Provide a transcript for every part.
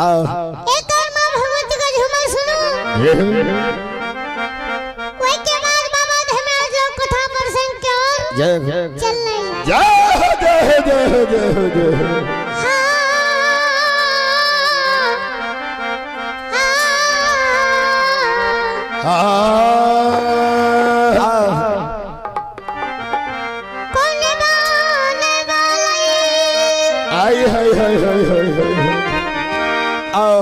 आओ एक और मां भगवती का झूमर सुनो। कोई के बाद बाबा धर्मेश जो कथा प्रसंग के और जय चल रही जय जय जय जय जय आई हाय हाय हाय हाय हाय आओ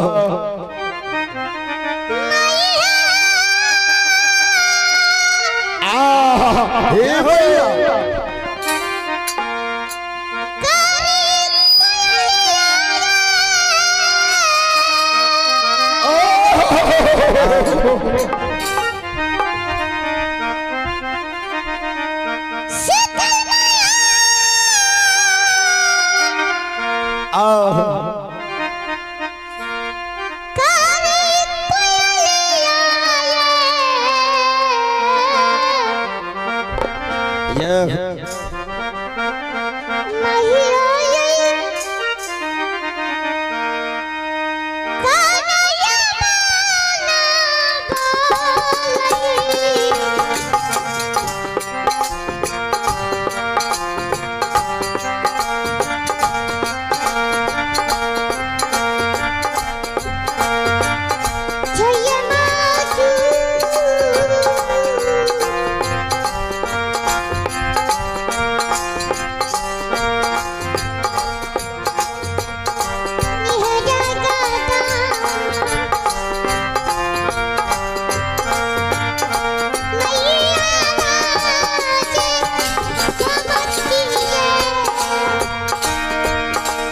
हे भैया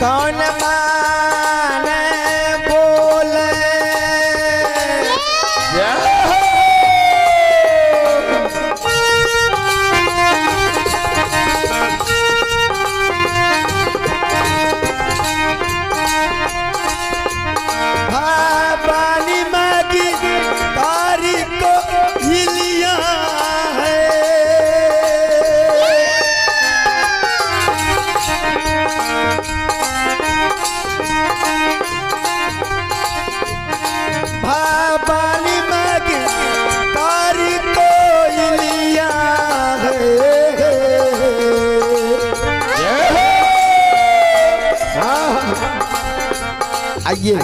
कौन माने बोले पानी मागी कारी को हिलिया है पानी मागी कारी को हिलिया है आइए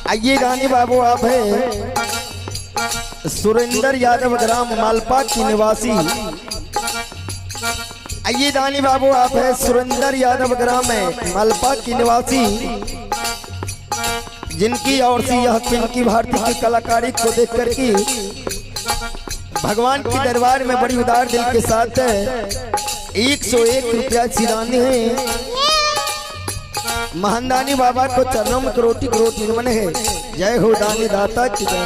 आइए रानी बाबू आप हैं सुरेंद्र यादव ग्राम मालपा की निवासी। आइए रानी बाबू आप हैं सुरेंद्र यादव ग्राम में मालपा की निवासी, जिनकी और सी यह पिंकी भारती की कलाकारी को देख कर के भगवान के दरबार में बड़ी उदार दिल के साथ 101 रुपया सिरानी है। महानदानी बाबा को चरणों में करोटी करोटी नमन है। जय हो दानी दाता की जय।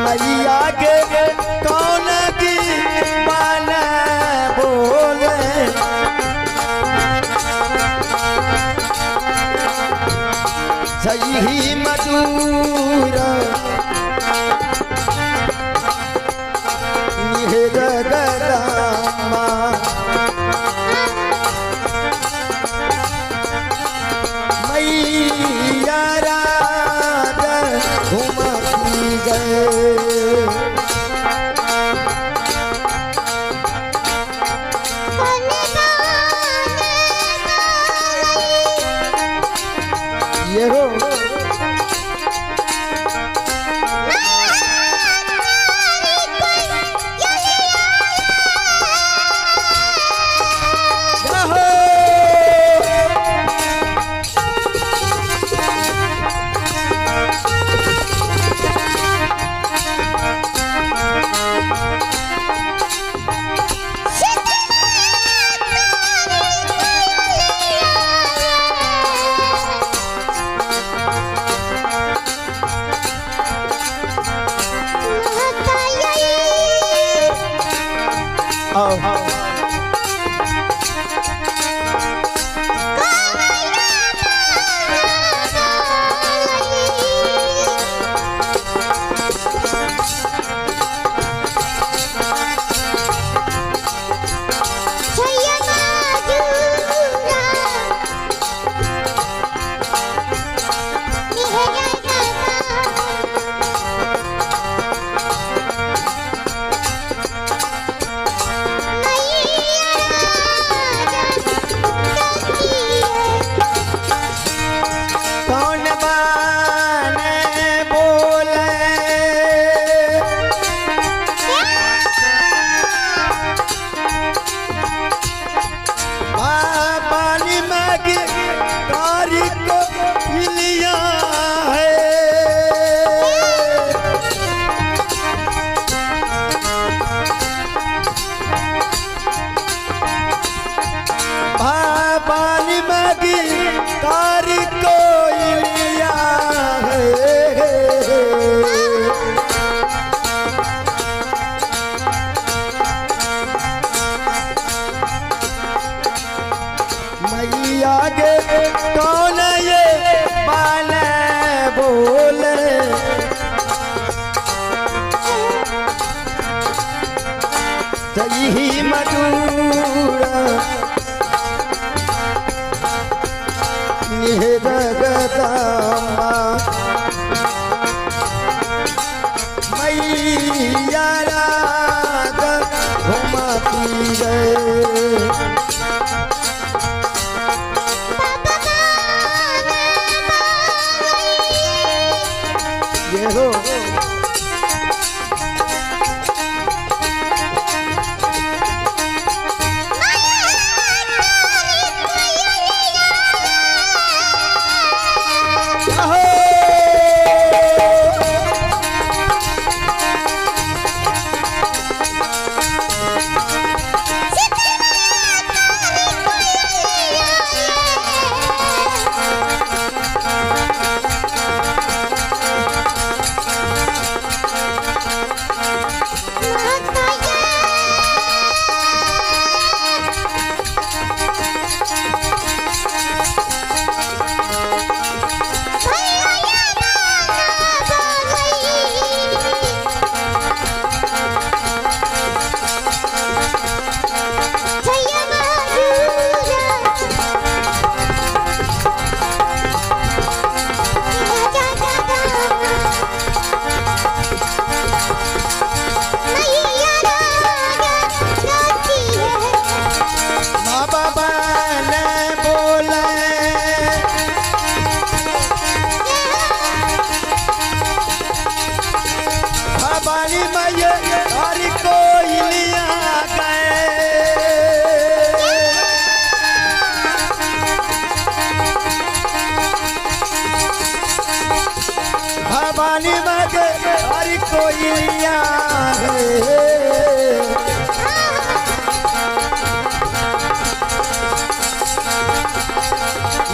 मैया के कौन की माना बोले सही मधुर जगदम्बा मैया राजा घुमती गए ये हो आगे कौन ये बाले बोले सही मधुर निजगदम्बा मैया राग घुमती गए ये हो भवानी मगे हरि कोई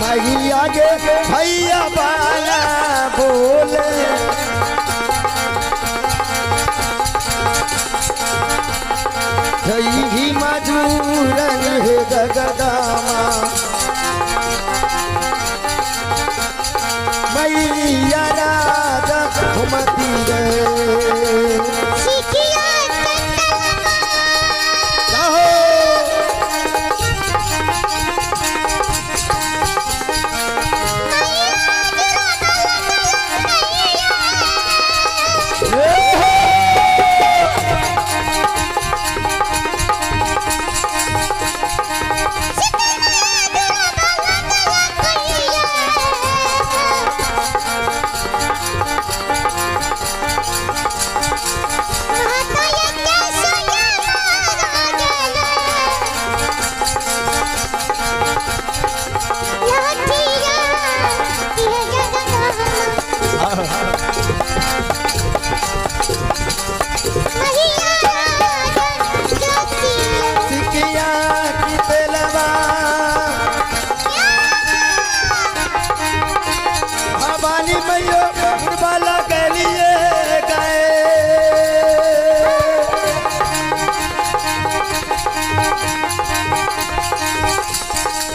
मही आगे भैया बाला बोले जय मधुर है जगदामा मैया राजा घुमती गए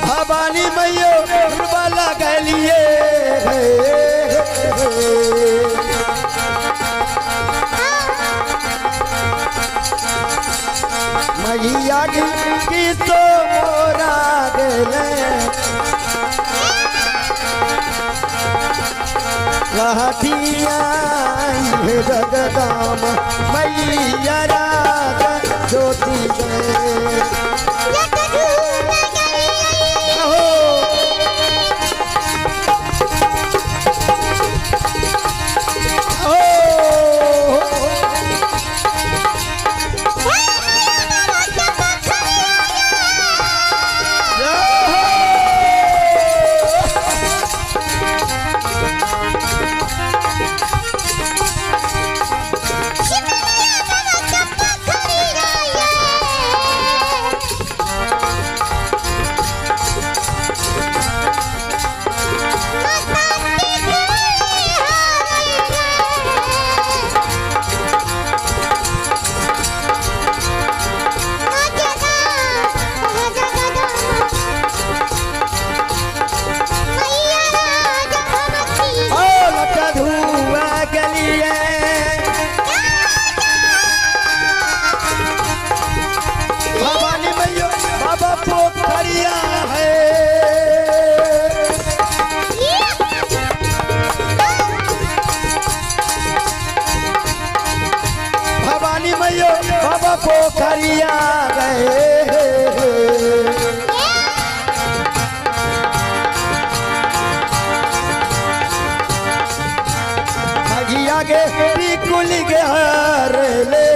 भवानी मैया वाला गलिए मैया की तो मोरा गले लाठिया जगदाम मैया राजा ज्योति गए बाबा पोखरिया गए मगिया के बिकुल के हार ले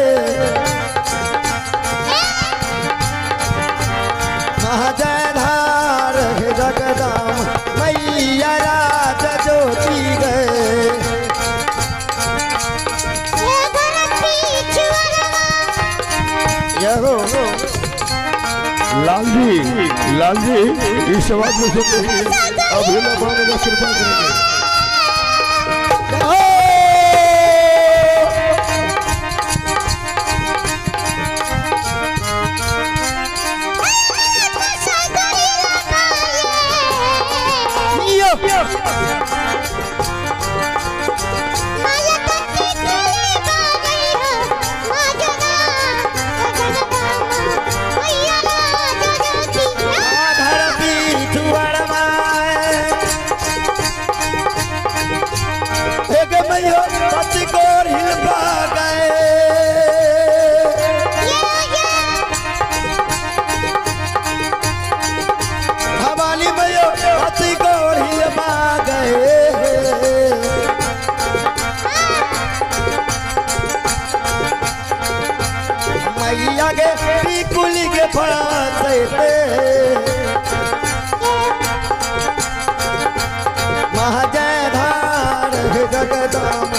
महाजधार जगदाम मैया राज ज्योति गए यहो लाल जी इस आवाज में सुनते ही अभिनव भावना का कृपा करेंगे। मैया के बिकुल के फांसे महाजधार जगदाम